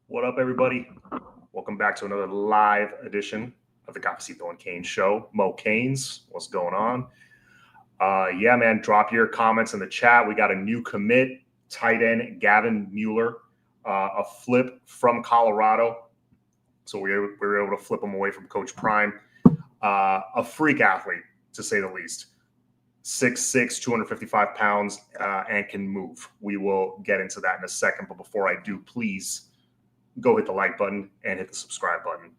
What up, everybody? Welcome back to another live edition of the Cafecito and Kane Show. Mo Canes, what's going on? Yeah, man, drop your comments in the chat. We got a new commit, tight end Gavin Mueller, a flip from Colorado. So we were able to flip him away from Coach Prime. A freak athlete, to say the least. 6'6", 255 pounds, and can move. We will get into that in a second. But before I do, please go hit the like button and hit the subscribe button.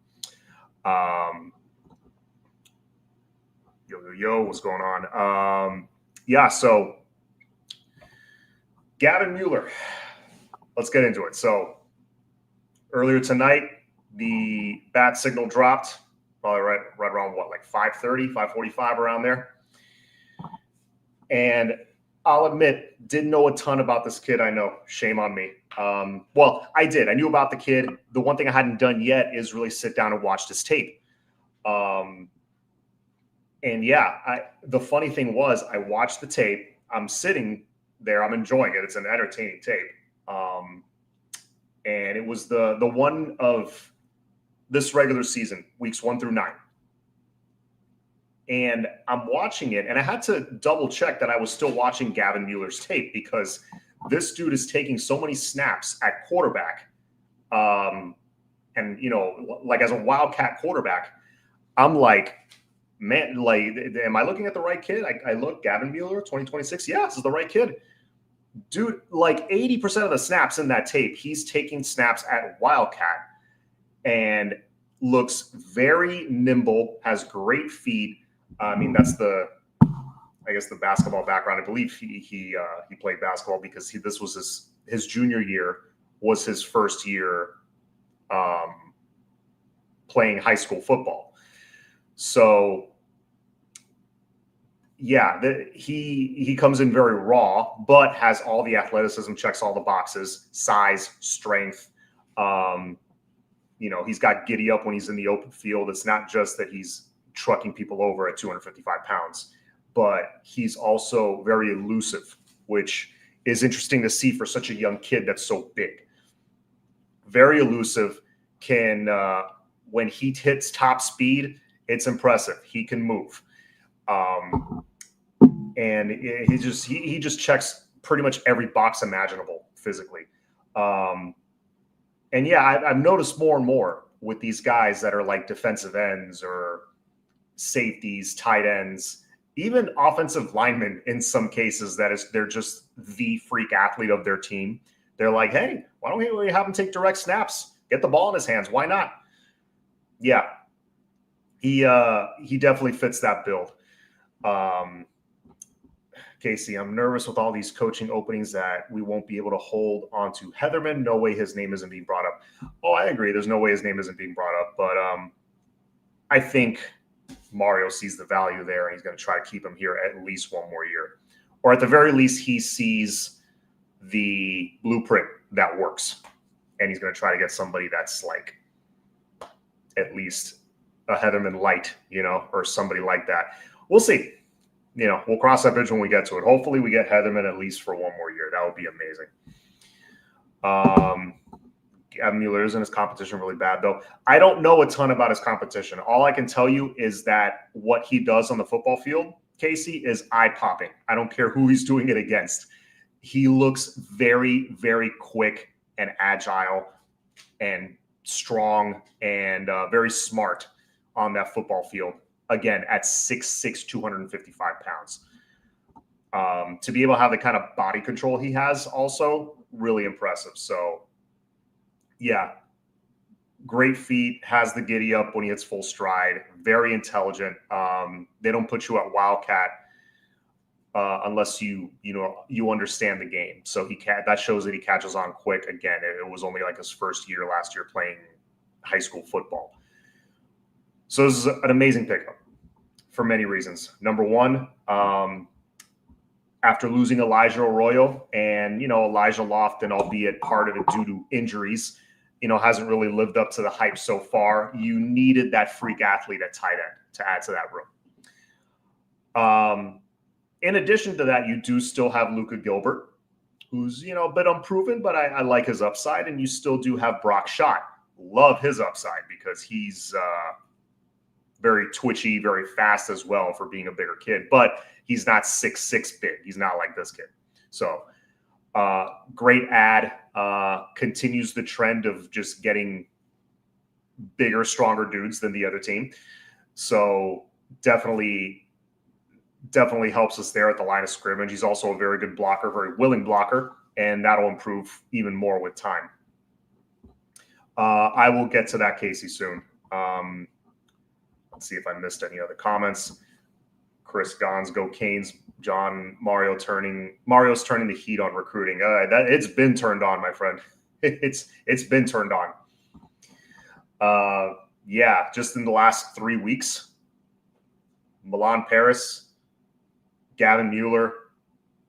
Yo, what's going on? Yeah, so Gavin Mueller, let's get into it. So earlier tonight, the bat signal dropped, probably right around what, like 5:30, 5:45, around there. And I'll admit, didn't know a ton about this kid. I know, shame on me. Well, I did. I knew about the kid. The one thing I hadn't done yet is really sit down and watch this tape. And yeah, the funny thing was, I watched the tape. I'm sitting there. I'm enjoying it. It's an entertaining tape. And it was the one of this regular season, weeks 1 through 9. And I'm watching it, and I had to double check that I was still watching Gavin Mueller's tape, because this dude is taking so many snaps at quarterback. And, you know, like as a Wildcat quarterback, I'm like, man, like, am I looking at the right kid? I look, Gavin Mueller, 2026. Yeah, this is the right kid. Dude, like 80% of the snaps in that tape, he's taking snaps at Wildcat and looks very nimble, has great feet. I mean, that's the basketball background. I believe he played basketball because this was his junior year was his first year playing high school football. So yeah, he comes in very raw, but has all the athleticism, checks all the boxes, size, strength. You know, he's got giddy up when he's in the open field. It's not just that he's trucking people over at 255 pounds, but he's also very elusive, which is interesting to see for such a young kid that's so big. Very elusive. Can when he hits top speed, it's impressive. He can move, and he just checks pretty much every box imaginable physically. And yeah, I've noticed more and more with these guys that are like defensive ends or safeties, tight ends, even offensive linemen in some cases, they're just the freak athlete of their team. They're like, hey, why don't we have him take direct snaps? Get the ball in his hands. Why not? Yeah, he definitely fits that build. Casey, I'm nervous with all these coaching openings that we won't be able to hold on to Heatherman. No way his name isn't being brought up. Oh, I agree. There's no way his name isn't being brought up. But I think Mario sees the value there, and he's going to try to keep him here at least one more year. Or at the very least, he sees the blueprint that works, and he's going to try to get somebody that's like at least a Heatherman light, you know, or somebody like that. We'll see. You know, we'll cross that bridge when we get to it. Hopefully we get Heatherman at least for one more year. That would be amazing. Gavin Mueller, isn't his competition really bad, though? I don't know a ton about his competition. All I can tell you is that what he does on the football field, Casey, is eye-popping. I don't care who he's doing it against. He looks very, very quick and agile and strong and very smart on that football field. Again, at 6'6", 255 pounds. To be able to have the kind of body control he has, also really impressive. So, yeah, great feet, has the giddy up when he hits full stride, very intelligent. They don't put you at Wildcat unless you understand the game. So that shows that he catches on quick. Again, it was only like his first year last year playing high school football. So this is an amazing pickup for many reasons. Number one, after losing Elijah Arroyo, and, you know, Elijah Lofton, albeit part of it due to injuries, you know, hasn't really lived up to the hype so far. You needed that freak athlete at tight end to add to that room. In addition to that, you do still have Luka Gilbert, who's, a bit unproven, but I like his upside. And you still do have Brock Schott. Love his upside because he's very twitchy, very fast as well for being a bigger kid, but he's not 6'6" big. He's not like this kid. So great ad, continues the trend of just getting bigger, stronger dudes than the other team. So definitely helps us there at the line of scrimmage. He's also a very good blocker, very willing blocker, and that'll improve even more with time. I will get to that, Casey, soon. Let's see if I missed any other comments. Chris Gons, go Canes. John, Mario's turning the heat on recruiting. It's been turned on, my friend. It's been turned on. Just in the last 3 weeks, Milan Paris, Gavin Mueller,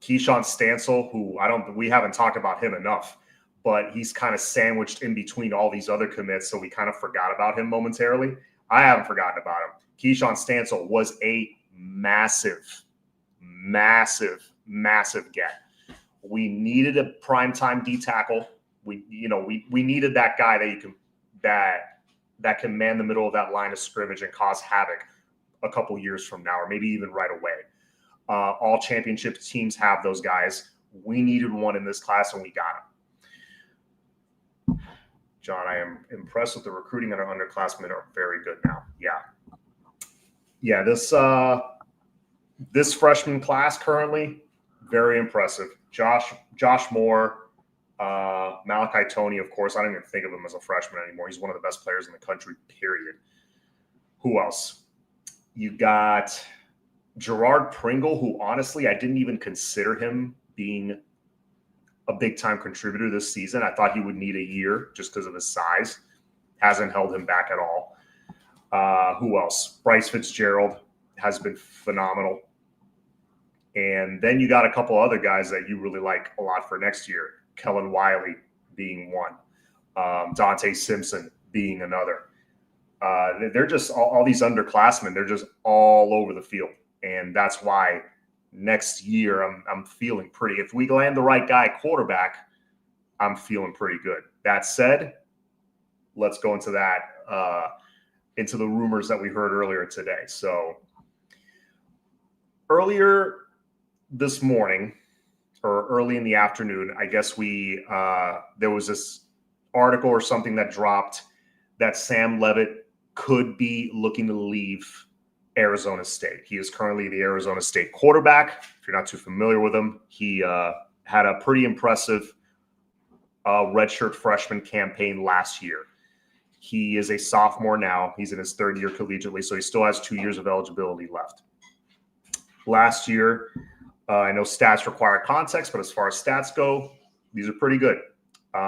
Keyshawn Stansel, who we haven't talked about him enough, but he's kind of sandwiched in between all these other commits, so we kind of forgot about him momentarily. I haven't forgotten about him. Keyshawn Stansel was a massive get. We needed a primetime D tackle. We needed that guy that can man the middle of that line of scrimmage and cause havoc a couple years from now, or maybe even right away. All championship teams have those guys. We needed one in this class, and we got him. John, I am impressed with the recruiting, and our underclassmen are very good now. Yeah. This freshman class currently, very impressive. Josh Moore, Malachi Toney, of course. I don't even think of him as a freshman anymore. He's one of the best players in the country, period. Who else? You got Gerard Pringle, who honestly I didn't even consider him being a big-time contributor this season. I thought he would need a year just because of his size. Hasn't held him back at all. Who else? Bryce Fitzgerald has been phenomenal. And then you got a couple other guys that you really like a lot for next year. Kellen Wiley being one. Dante Simpson being another. They're just all these underclassmen. They're just all over the field. And that's why next year I'm feeling pretty. If we land the right guy quarterback, I'm feeling pretty good. That said, let's go into into the rumors that we heard earlier today. So earlier this morning, or early in the afternoon, I guess there was this article or something that dropped that Sam Leavitt could be looking to leave Arizona State. He is currently the Arizona State quarterback. If you're not too familiar with him, he had a pretty impressive redshirt freshman campaign last year. He is a sophomore now. He's in his third year collegiately, so he still has 2 years of eligibility left. Last year, I know stats require context, but as far as stats go, these are pretty good.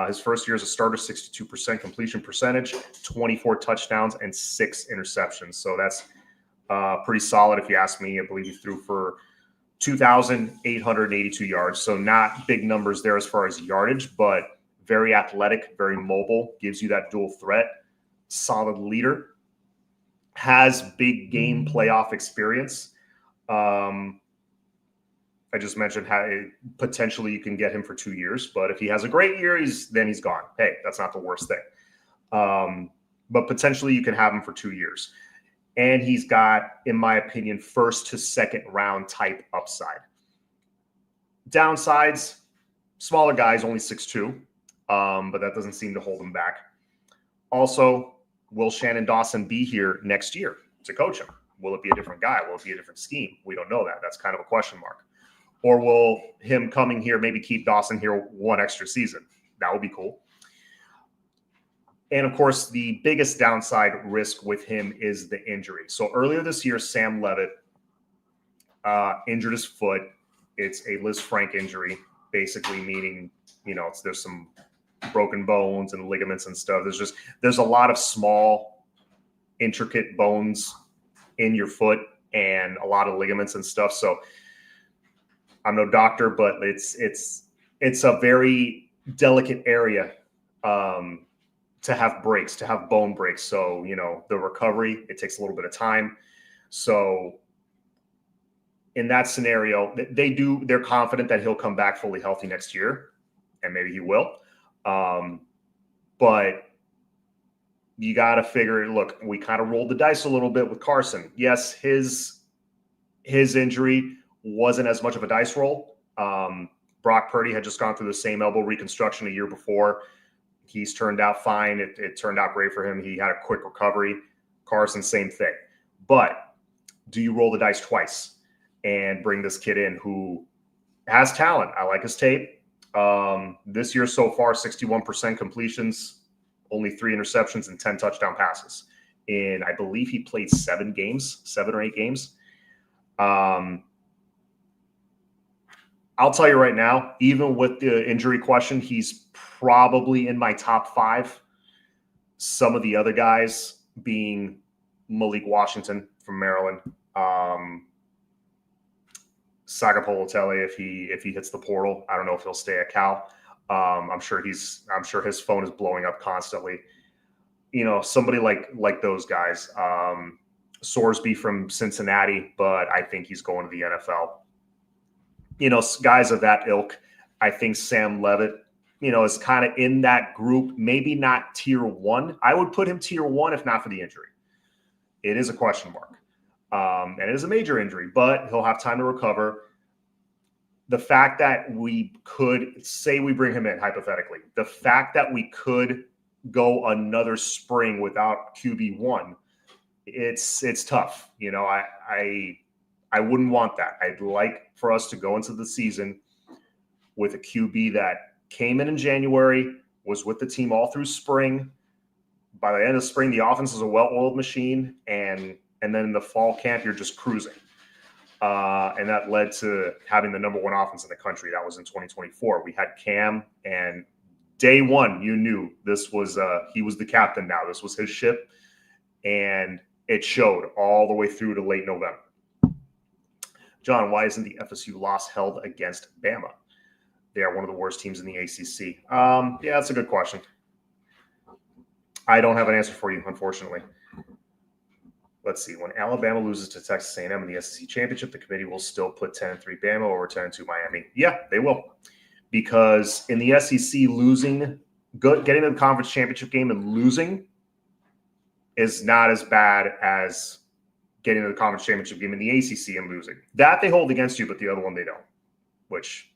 His first year as a starter, 62% completion percentage, 24 touchdowns, and 6 interceptions. So that's pretty solid if you ask me. I believe he threw for 2,882 yards. So not big numbers there as far as yardage, but very athletic, very mobile, gives you that dual threat, solid leader, has big game playoff experience. I just mentioned how potentially you can get him for 2 years, but if he has a great year, then he's gone. Hey, that's not the worst thing. But potentially you can have him for 2 years. And he's got, in my opinion, first to second round type upside. Downsides, smaller guys, only 6'2", but that doesn't seem to hold him back. Also, will Shannon Dawson be here next year to coach him? Will it be a different guy? Will it be a different scheme? We don't know that. That's kind of a question mark. Or will him coming here maybe keep Dawson here one extra season? That would be cool. And, of course, the biggest downside risk with him is the injury. So earlier this year, Sam Leavitt injured his foot. It's a Liz Frank injury, basically meaning, there's some broken bones and ligaments and stuff. There's a lot of small, intricate bones in your foot and a lot of ligaments and stuff. So I'm no doctor, but it's a very delicate area to have breaks, to have bone breaks. So, the recovery, it takes a little bit of time. So in that scenario, they're confident that he'll come back fully healthy next year, and maybe he will. But you got to figure, look, we kind of rolled the dice a little bit with Carson. Yes, his injury wasn't as much of a dice roll. Brock Purdy had just gone through the same elbow reconstruction a year before. He's turned out fine. It turned out great for him. He had a quick recovery. Carson, same thing. But do you roll the dice twice and bring this kid in who has talent? I like his tape. This year so far, 61% completions, only 3 interceptions and 10 touchdown passes. And I believe he played 7 or 8 games. I'll tell you right now, even with the injury question, he's probably in my top 5. Some of the other guys being Malik Washington from Maryland, Sagapolotele if he hits the portal. I don't know if he'll stay at Cal. I'm sure his phone is blowing up constantly. Somebody like those guys. Sorsby from Cincinnati, but I think he's going to the NFL. Guys of that ilk. I think Sam Leavitt, is kind of in that group. Maybe not tier 1. I would put him tier 1 if not for the injury. It is a question mark. And it is a major injury, but he'll have time to recover. The fact that we could say we bring him in, hypothetically, the fact that we could go another spring without QB1, it's tough. I wouldn't want that. I'd like for us to go into the season with a QB that came in January, was with the team all through spring. By the end of spring, the offense is a well-oiled machine, and then in the fall camp, you're just cruising. And that led to having the number 1 offense in the country. That was in 2024. We had Cam, and day one, you knew this was he was the captain now. This was his ship, and it showed all the way through to late November. John, why isn't the FSU loss held against Bama? They are one of the worst teams in the ACC. Yeah, that's a good question. I don't have an answer for you, unfortunately. Let's see. When Alabama loses to Texas A&M in the SEC championship, the committee will still put 10-3 Bama over 10-2 Miami. Yeah, they will, because in the SEC, getting to the conference championship game and losing is not as bad as getting to the conference championship game in the ACC and losing. That they hold against you, but the other one they don't, which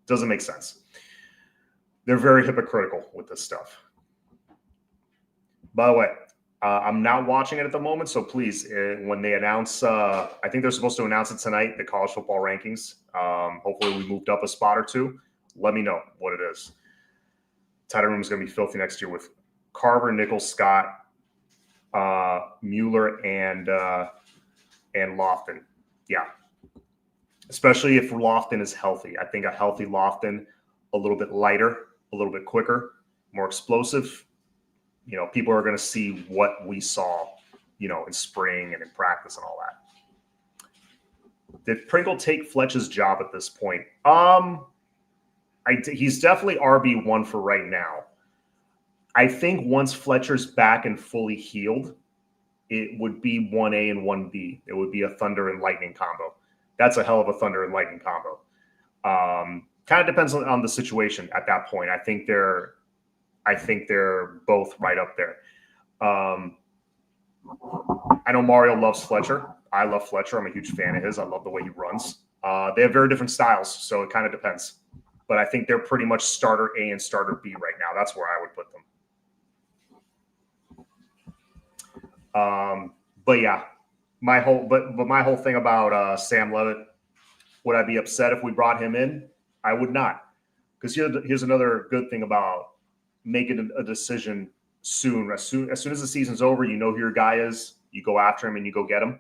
doesn't make sense. They're very hypocritical with this stuff. By the way, I'm not watching it at the moment, so please, when they announce, I think they're supposed to announce it tonight, the college football rankings. Hopefully we moved up a spot or 2. Let me know what it is. Title room is going to be filthy next year with Carver, Nichols, Scott, Mueller, and Lofton. Yeah. Especially if Lofton is healthy. I think a healthy Lofton, a little bit lighter, a little bit quicker, more explosive. People are going to see what we saw, in spring and in practice and all that. Did Pringle take Fletch's job at this point? He's definitely RB1 for right now. I think once Fletcher's back and fully healed, it would be 1A and 1B. It would be a Thunder and Lightning combo. That's a hell of a Thunder and Lightning combo. Kind of depends on the situation at that point. I think they're both right up there. I know Mario loves Fletcher. I love Fletcher. I'm a huge fan of his. I love the way he runs. They have very different styles, so it kind of depends. But I think they're pretty much starter A and starter B right now. That's where I would put them. But yeah, my whole thing about Sam Leavitt, would I be upset if we brought him in? I would not, because here's another good thing about making a decision soon. As soon as the season's over, you know who your guy is. You go after him and you go get him.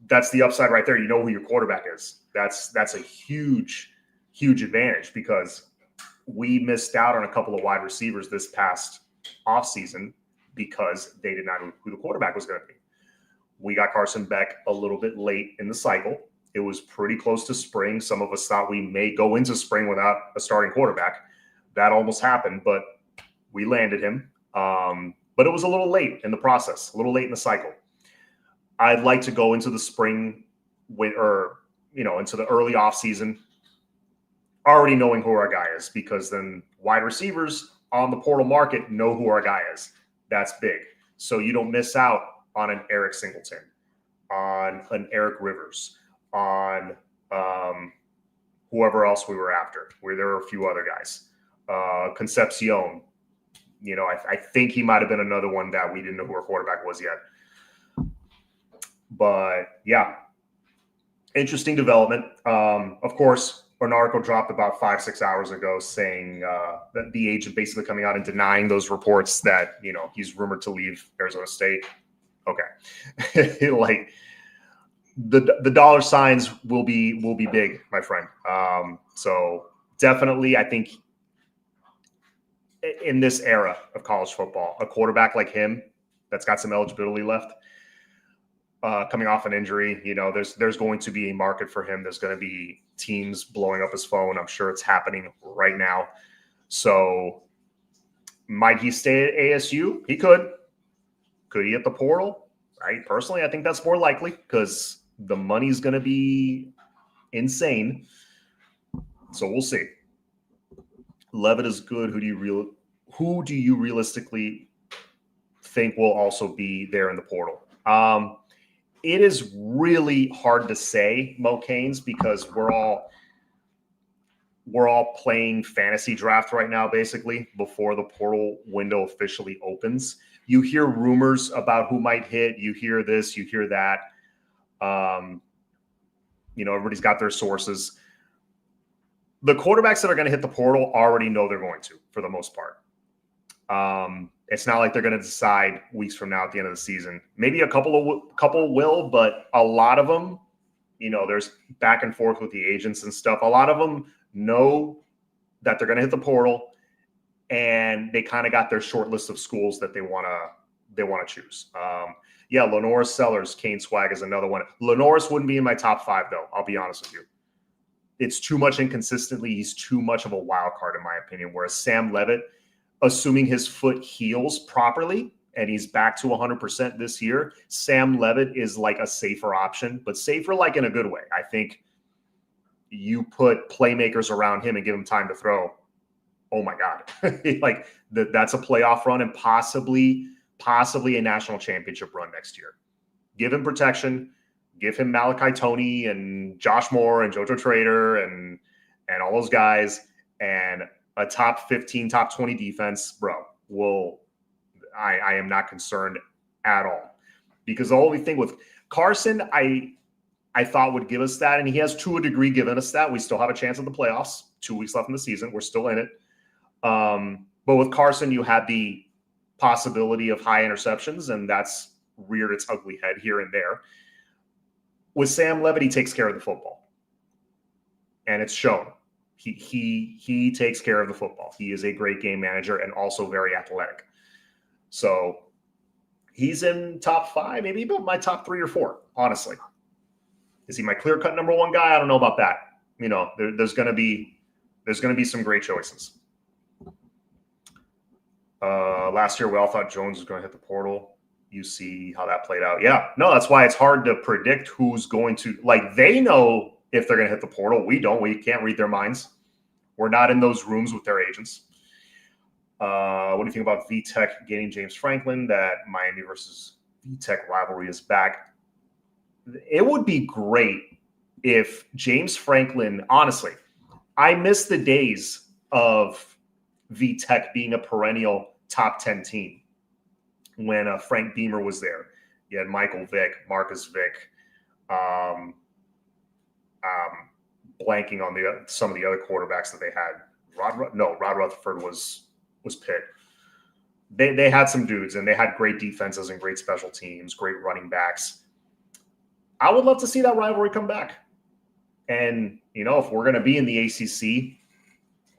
That's the upside right there. You know who your quarterback is. That's a huge, huge advantage, because we missed out on a couple of wide receivers this past offseason because they did not know who the quarterback was going to be. We got Carson Beck a little bit late in the cycle. It was pretty close to spring. Some of us thought we may go into spring without a starting quarterback. That almost happened, but we landed him. But it was a little late in the process, a little late in the cycle. I'd like to go into the spring into the early off season already knowing who our guy is, because then wide receivers on the portal market know who our guy is. That's big. So you don't miss out on an Eric Singleton, on an Eric Rivers, on whoever else we were after, where there were a few other guys. Concepcion, I think he might have been another one that we didn't know who our quarterback was yet. But yeah, interesting development. Of course, an article dropped about 5-6 hours ago saying that the agent basically coming out and denying those reports that he's rumored to leave Arizona State. Okay, like the dollar signs will be big, my friend. So definitely, I think in this era of college football, a quarterback like him that's got some eligibility left, coming off an injury, there's going to be a market for him. There's going to be teams blowing up his phone. I'm sure it's happening right now. So might he stay at ASU? He could. Could he hit the portal? Personally, I think that's more likely because the money's going to be insane. So we'll see. Leavitt is good. Who do you realistically think will also be there in the portal? It is really hard to say, Mo Canes, because we're all playing fantasy draft right now, basically, before the portal window officially opens. You hear rumors about who might hit. You hear this, you hear that. Everybody's got their sources. The quarterbacks that are going to hit the portal already know they're going to, for the most part. It's not like they're going to decide weeks from now at the end of the season. Maybe a couple will, but a lot of them, there's back and forth with the agents and stuff. A lot of them know that they're going to hit the portal, and they kind of got their short list of schools that they want to choose. Lenoris Sellers, Kane Swag is another one. Lenoris wouldn't be in my top 5 though. I'll be honest with you. It's too much inconsistently. He's too much of a wild card in my opinion. Whereas Sam Leavitt, assuming his foot heals properly and he's back to 100% this year, Sam Leavitt is like a safer option, but safer like in a good way. I think you put playmakers around him and give him time to throw. Oh my God. Like that's a playoff run and possibly a national championship run next year. Give him protection, give him Malachi Toney and Josh Moore and JoJo Trader and all those guys, and a top 15, top 20 defense, bro. I am not concerned at all, because the only thing with Carson, I thought would give us that, and he has to a degree given us that. We still have a chance at the playoffs. 2 weeks left in the season. We're still in it. But with Carson, you had the possibility of high interceptions, and that's reared its ugly head here and there. With Sam Leavitt, he takes care of the football, and it's shown. He takes care of the football. He is a great game manager and also very athletic. So he's in top 5, maybe about my top 3 or 4, honestly. Is he my clear-cut number 1 guy? I don't know about that. There's going to be some great choices. Last year, we all thought Jones was going to hit the portal. You see how that played out. Yeah, no, that's why it's hard to predict who's going to. Like, they know if they're going to hit the portal. We don't. We can't read their minds. We're not in those rooms with their agents. What do you think about VTech getting James Franklin? That Miami versus VTech rivalry is back. It would be great if James Franklin, honestly, I miss the days of VTech being a perennial top 10 team when Frank Beamer was there. You had Michael Vick, Marcus Vick, blanking on some of the other quarterbacks that they had. Rod Rutherford was Pitt. They had some dudes, and they had great defenses and great special teams, great running backs. I would love to see that rivalry come back. And, if we're going to be in the ACC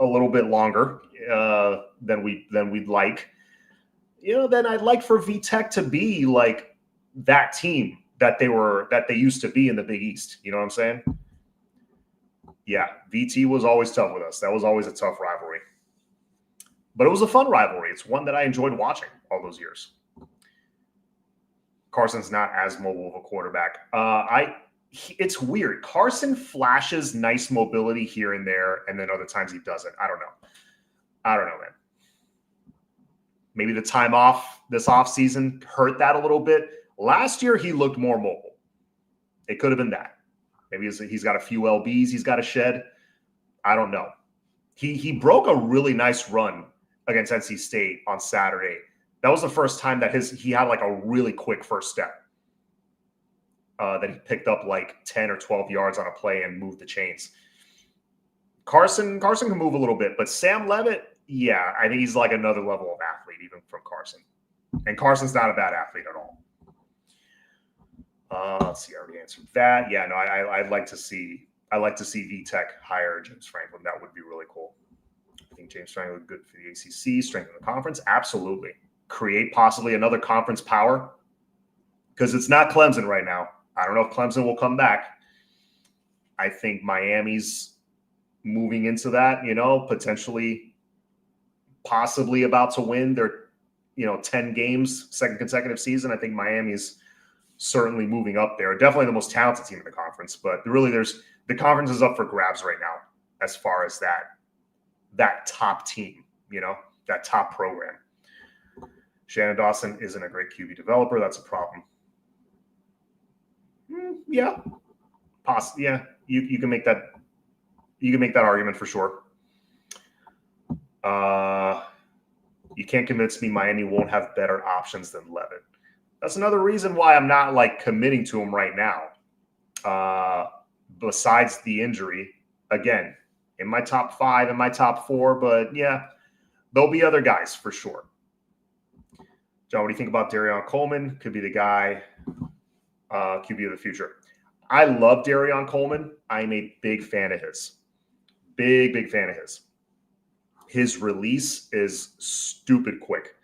a little bit longer than we'd like, then I'd like for VTech to be like that team that they used to be in the Big East. You know what I'm saying? Yeah, VT was always tough with us. That was always a tough rivalry. But it was a fun rivalry. It's one that I enjoyed watching all those years. Carson's not as mobile of a quarterback. It's weird. Carson flashes nice mobility here and there, and then other times he doesn't. I don't know, man. Maybe the time off this offseason hurt that a little bit. Last year, he looked more mobile. It could have been that. Maybe he's got a few LBs he's got to shed. I don't know. He broke a really nice run against NC State on Saturday. That was the first time that he had like a really quick first step. That he picked up like 10 or 12 yards on a play and moved the chains. Carson can move a little bit, but Sam Leavitt, yeah, I think he's like another level of athlete even from Carson. And Carson's not a bad athlete at all. Let's see, I already answered that. Yeah, no, I'd like to see VTech hire James Franklin. That would be really cool. I think James Franklin would be good for the ACC, strengthen the conference. Absolutely. Create possibly another conference power because it's not Clemson right now. I don't know if Clemson will come back. I think Miami's moving into that, potentially, possibly about to win their, 10 games, second consecutive season. I think Miami's certainly moving up there. Definitely the most talented team in the conference, but really the conference is up for grabs right now as far as that top team, that top program. Shannon Dawson isn't a great QB developer. That's a problem. Yeah, possibly. Yeah, you can make that. You can make that argument for sure. You can't convince me Miami won't have better options than Leavitt. That's another reason why I'm not like committing to him right now. Besides the injury, again, in my top 5, in my top 4, but yeah, there'll be other guys for sure. John, what do you think about Darion Coleman? Could be the guy, QB of the future. I love Darion Coleman. I'm a big fan of his. Big fan of his. His release is stupid quick.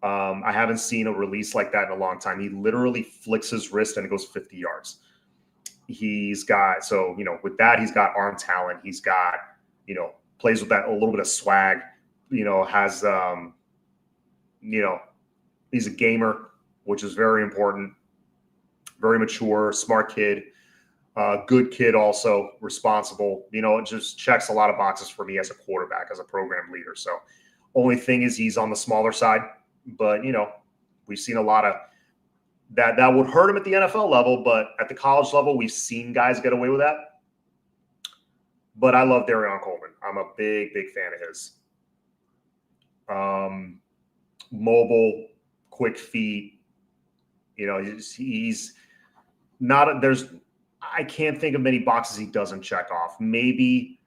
I haven't seen a release like that in a long time. He literally flicks his wrist and it goes 50 yards. He's got, with that, he's got arm talent. He's got, plays with that a little bit of swag, has, he's a gamer, which is very important. Very mature, smart kid, good kid also, responsible. It just checks a lot of boxes for me as a quarterback, as a program leader. So only thing is he's on the smaller side. But, we've seen a lot of that would hurt him at the NFL level. But at the college level, we've seen guys get away with that. But I love Darion Coleman. I'm a big fan of his. Mobile, quick feet. He's not I can't think of many boxes he doesn't check off. Maybe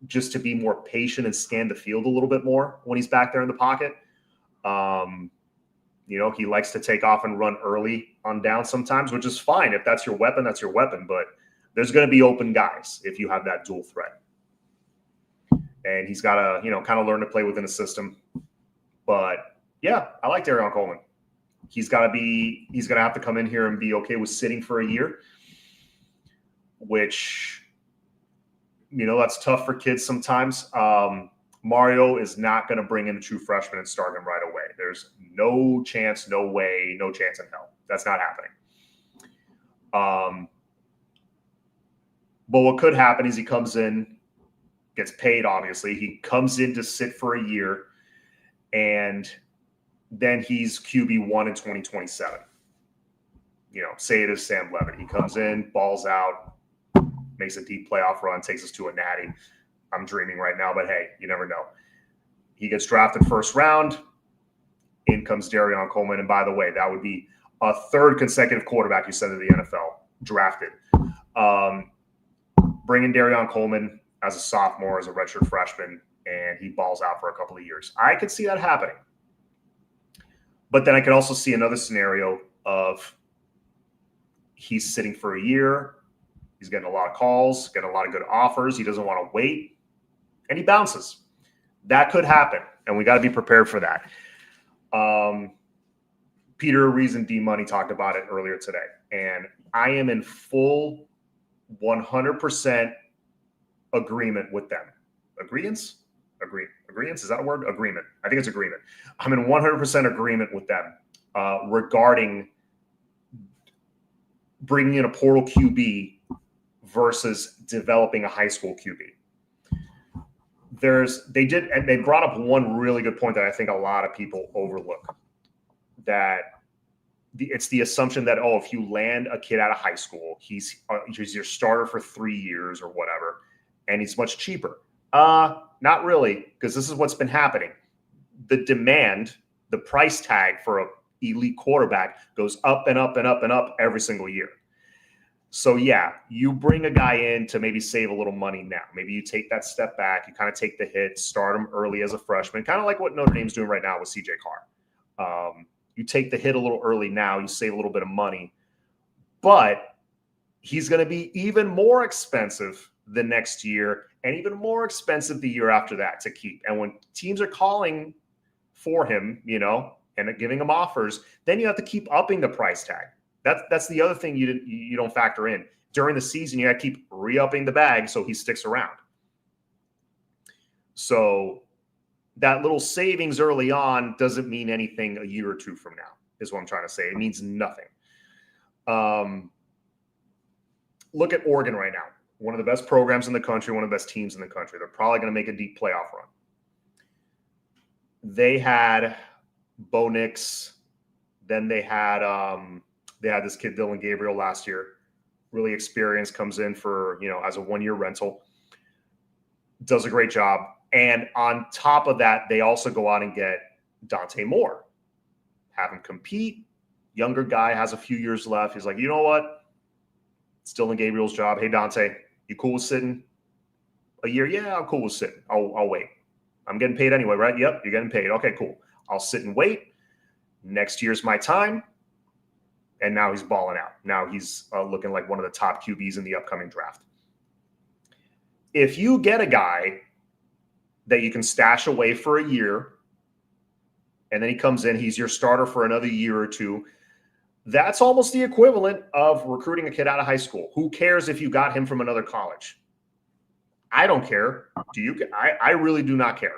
just to be more patient and scan the field a little bit more when he's back there in the pocket. He likes to take off and run early on down sometimes, which is fine. If that's your weapon, that's your weapon. But there's going to be open guys if you have that dual threat. And he's got to, kind of learn to play within a system. But yeah, I like Darion Coleman. He's going to have to come in here and be okay with sitting for a year, which, that's tough for kids sometimes. Mario is not going to bring in a true freshman and start him right away. There's no chance, no way, no chance in hell. That's not happening. But what could happen is he comes in, gets paid, obviously. He comes in to sit for a year, and then he's QB1 in 2027. Say it is Sam Leavitt. He comes in, balls out, makes a deep playoff run, takes us to a natty. I'm dreaming right now, but hey, you never know. He gets drafted first round. In comes Darion Coleman. And by the way, that would be a third consecutive quarterback you send to the NFL drafted. Bring in Darion Coleman as a sophomore, as a redshirt freshman, and he balls out for a couple of years. I could see that happening. But then I could also see another scenario of he's sitting for a year. He's getting a lot of calls, getting a lot of good offers. He doesn't want to wait, and he bounces. That could happen, and we got to be prepared for that. Peter Rees and D-Money talked about it earlier today, and I am in full 100% agreement with them. Agreements? Agreements? Is that a word? Agreement. I think it's agreement. I'm in 100% agreement with them regarding bringing in a portal QB versus developing a high school QB. They brought up one really good point that I think a lot of people overlook, that it's the assumption that, if you land a kid out of high school, he's your starter for 3 years or whatever, and he's much cheaper. Not really, because this is what's been happening. The demand, the price tag for a elite quarterback goes up and up and up and up every single year. So yeah, you bring a guy in to maybe save a little money now. Maybe you take that step back, you kind of take the hit, start him early as a freshman, kind of like what Notre Dame's doing right now with CJ Carr. You take the hit a little early now, you save a little bit of money, but he's going to be even more expensive the next year and even more expensive the year after that to keep. And when teams are calling for him, and giving him offers, then you have to keep upping the price tag. That's the other thing you don't factor in. During the season, you got to keep re-upping the bag so he sticks around. So that little savings early on doesn't mean anything a year or two from now, is what I'm trying to say. It means nothing. Look at Oregon right now. One of the best programs in the country, one of the best teams in the country. They're probably going to make a deep playoff run. They had Bo Nix. Then they had this kid, Dylan Gabriel, last year. Really experienced, comes in for, as a 1-year rental. Does a great job. And on top of that, they also go out and get Dante Moore. Have him compete. Younger guy, has a few years left. He's like, you know what? It's Dylan Gabriel's job. Hey, Dante, you cool with sitting a year? Yeah, I'm cool with sitting. I'll wait. I'm getting paid anyway, right? Yep, you're getting paid. Okay, cool. I'll sit and wait. Next year's my time. And now he's balling out. Now he's looking like one of the top QBs in the upcoming draft. If you get a guy that you can stash away for a year, and then he comes in, he's your starter for another year or two, that's almost the equivalent of recruiting a kid out of high school. Who cares if you got him from another college? I don't care. Do you? I really do not care.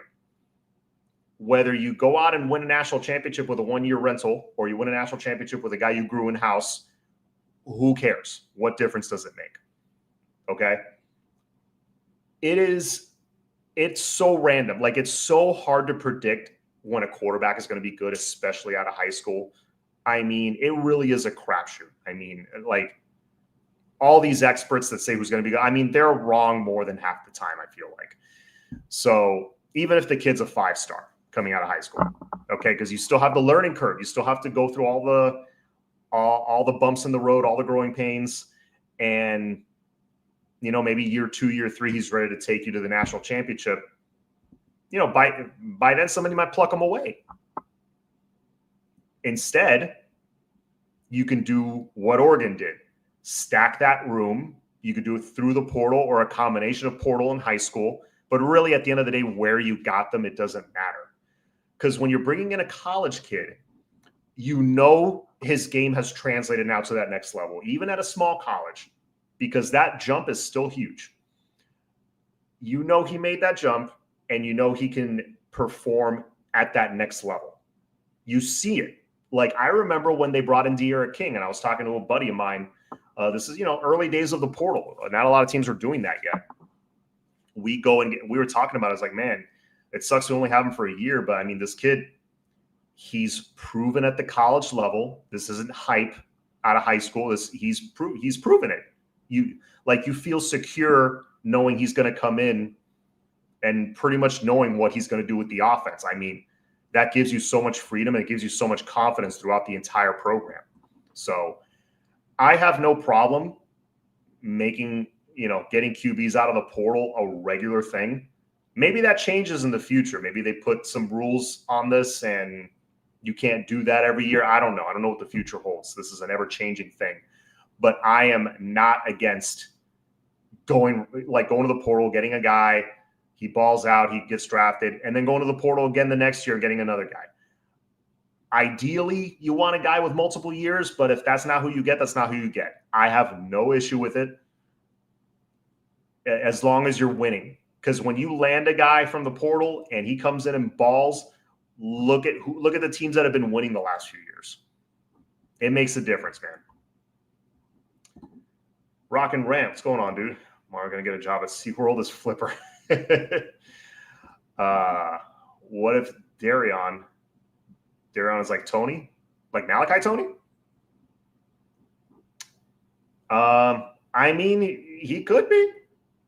Whether you go out and win a national championship with a 1-year rental or you win a national championship with a guy you grew in-house, who cares? What difference does it make? Okay? It's so random. Like, it's so hard to predict when a quarterback is going to be good, especially out of high school. I mean, it really is a crapshoot. I mean, like, all these experts that say who's going to be good, I mean, they're wrong more than half the time, I feel like. So even if the kid's a 5-star coming out of high school, okay, because you still have the learning curve. You still have to go through all the bumps in the road, all the growing pains, and maybe year 2, year 3, he's ready to take you to the national championship. By then somebody might pluck him away. Instead, you can do what Oregon did. Stack that room. You could do it through the portal or a combination of portal and high school. But really, at the end of the day, where you got them, it doesn't matter. Because when you're bringing in a college kid, his game has translated now to that next level, even at a small college, because that jump is still huge. He made that jump, and he can perform at that next level. You see it. Like, I remember when they brought in De'Ara King, and I was talking to a buddy of mine. This is, early days of the portal. Not a lot of teams are doing that yet. We were talking about it. I was like, man, it sucks we only have him for a year. But, I mean, this kid, he's proven at the college level. This isn't hype out of high school. He's proven it. You feel secure knowing he's going to come in and pretty much knowing what he's going to do with the offense. I mean, that gives you so much freedom and it gives you so much confidence throughout the entire program. So I have no problem getting QBs out of the portal a regular thing. Maybe that changes in the future. Maybe they put some rules on this and you can't do that every year. I don't know. I don't know what the future holds. This is an ever-changing thing. But I am not against going to the portal, getting a guy, he balls out, he gets drafted, and then going to the portal again the next year and getting another guy. Ideally, you want a guy with multiple years, but if that's not who you get, that's not who you get. I have no issue with it as long as you're winning. Because when you land a guy from the portal and he comes in and balls, look at the teams that have been winning the last few years. It makes a difference, man. Rock and Ramp, what's going on, dude? Mario gonna get a job at SeaWorld as flipper. What if Darion is like Tony? Like Malachi Tony? I mean, he could be.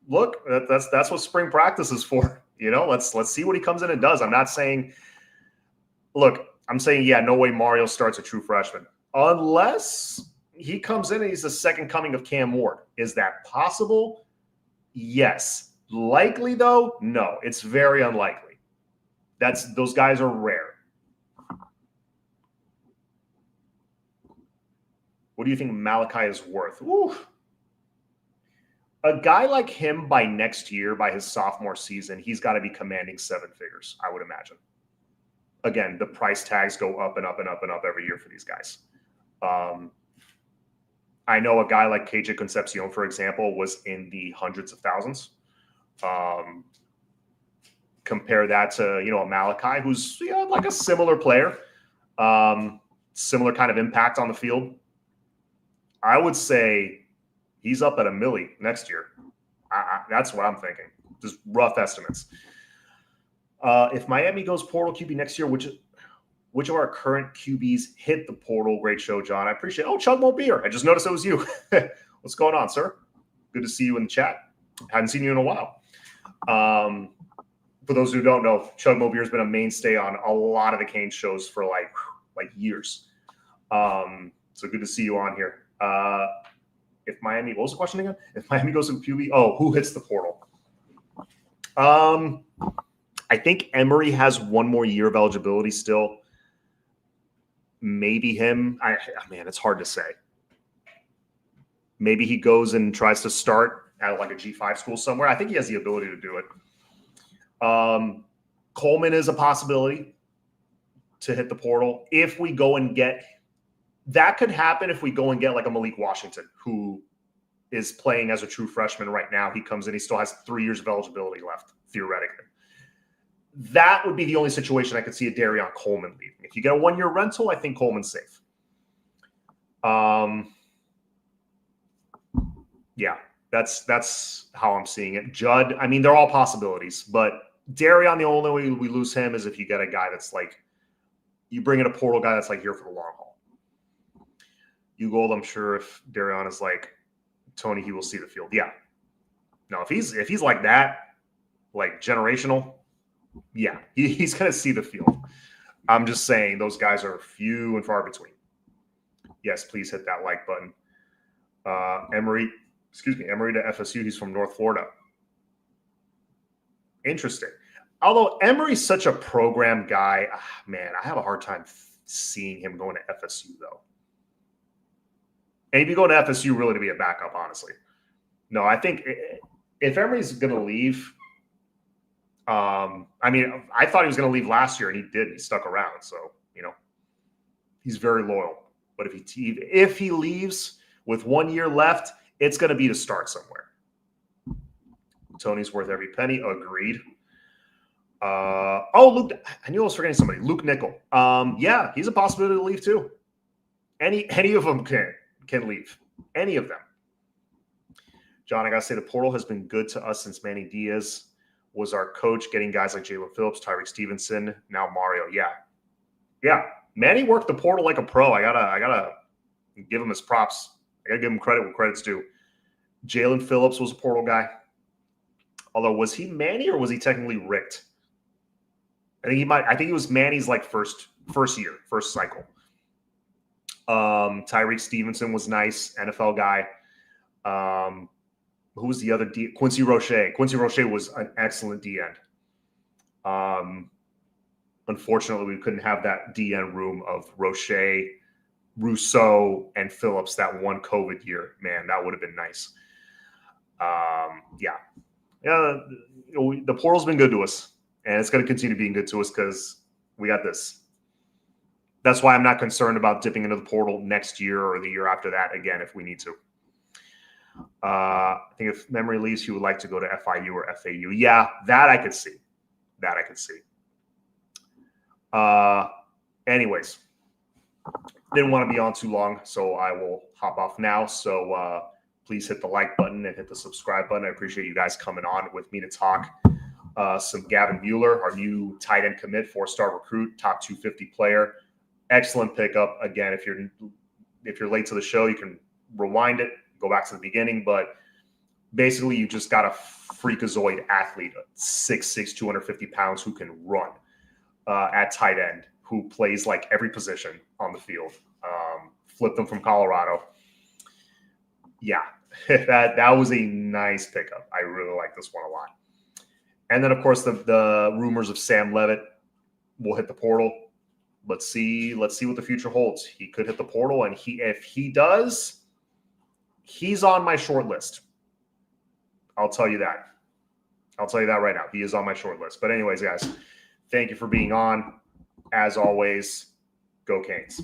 Look, that's what spring practice is for. You know, let's see what he comes in and does. I'm not saying, look, I'm saying, yeah, no way Mario starts a true freshman. Unless he comes in and he's the second coming of Cam Ward. Is that possible? Yes. Likely, though? No. It's very unlikely. Those guys are rare. What do you think Malachi is worth? Ooh. A guy like him by next year, by his sophomore season, he's got to be commanding 7 figures, I would imagine. Again, the price tags go up and up and up and up every year for these guys. I know a guy like KJ Concepcion, for example, was in the hundreds of thousands. Compare that to, a Malachi who's like a similar player, similar kind of impact on the field. I would say he's up at $1 million next year. That's what I'm thinking. Just rough estimates. If Miami goes portal QB next year, which of our current QBs hit the portal? Great show, John. I appreciate it. Oh, Chug Beer. I just noticed it was you. What's going on, sir? Good to see you in the chat. Hadn't seen you in a while. For those who don't know, Chug Beer has been a mainstay on a lot of the Kane shows for like years. So good to see you on here. If Miami, what was the question again? If Miami goes to QB, who hits the portal? I think Emory has one more year of eligibility still. Maybe him. Man, it's hard to say. Maybe he goes and tries to start at like a G5 school somewhere. I think he has the ability to do it. Coleman is a possibility to hit the portal. If we go and get – that could happen if we go and get like a Malik Washington who is playing as a true freshman right now. He comes in. He still has 3 years of eligibility left, theoretically. That would be the only situation I could see a Darion Coleman leaving. If you get a 1-year rental, I think Coleman's safe. Yeah, that's how I'm seeing it. Judd, I mean, they're all possibilities, but Darion, the only way we lose him is if you get a guy that's like, you bring in a portal guy that's like here for the long haul. You Gold, I'm sure if Darion is like Tony, he will see the field. Yeah. No, if he's like that, like generational, yeah, he's going to see the field. I'm just saying those guys are few and far between. Yes, please hit that like button. Emory to FSU. He's from North Florida. Interesting. Although Emory's such a program guy, man, I have a hard time seeing him going to FSU, though. And if you go to FSU, really to be a backup, honestly. No, I think if Emory's going to leave, I thought he was going to leave last year, and he did. He stuck around, so he's very loyal. But if he leaves with 1 year left, it's going to be to start somewhere. Tony's worth every penny. Agreed. Luke. I knew I was forgetting somebody. Luke Nickel. Yeah, he's a possibility to leave too. Any of them can leave. Any of them. John, I gotta say the portal has been good to us since Manny Diaz was our coach, getting guys like Jalen Phillips, Tyreek Stevenson, now Mario. Yeah. Manny worked the portal like a pro. I gotta give him his props. I gotta give him credit when credit's due. Jalen Phillips was a portal guy. Although, was he Manny or was he technically Ricked? I think he was Manny's like first year, first cycle. Tyreek Stevenson was nice, NFL guy. Who was the other D? Quincy Roche. Quincy Roche was an excellent D end. Unfortunately, we couldn't have that D end room of Roche, Rousseau, and Phillips that one COVID year. Man, that would have been nice. Yeah, the portal's been good to us, and it's going to continue being good to us because we got this. That's why I'm not concerned about dipping into the portal next year or the year after that again if we need to. I think if memory leaves, he would like to go to FIU or FAU. Yeah, that I could see. Anyways, didn't want to be on too long, so I will hop off now. So please hit the like button and hit the subscribe button. I appreciate you guys coming on with me to talk some Gavin Mueller, our new tight end commit, 4-star recruit, top 250 player. Excellent pickup. Again, if you're late to the show, you can rewind it, go back to the beginning. But basically, you just got a freakazoid athlete, 6'6", 250 pounds, who can run at tight end, who plays like every position on the field. Flipped them from Colorado. Yeah, that was a nice pickup. I really like this one a lot. And then, of course, the rumors of Sam Leavitt will hit the portal. Let's see what the future holds. He could hit the portal, and if he does, he's on my short list. I'll tell you that. I'll tell you that right now. He is on my short list. But anyways, guys, thank you for being on. As always, go Canes.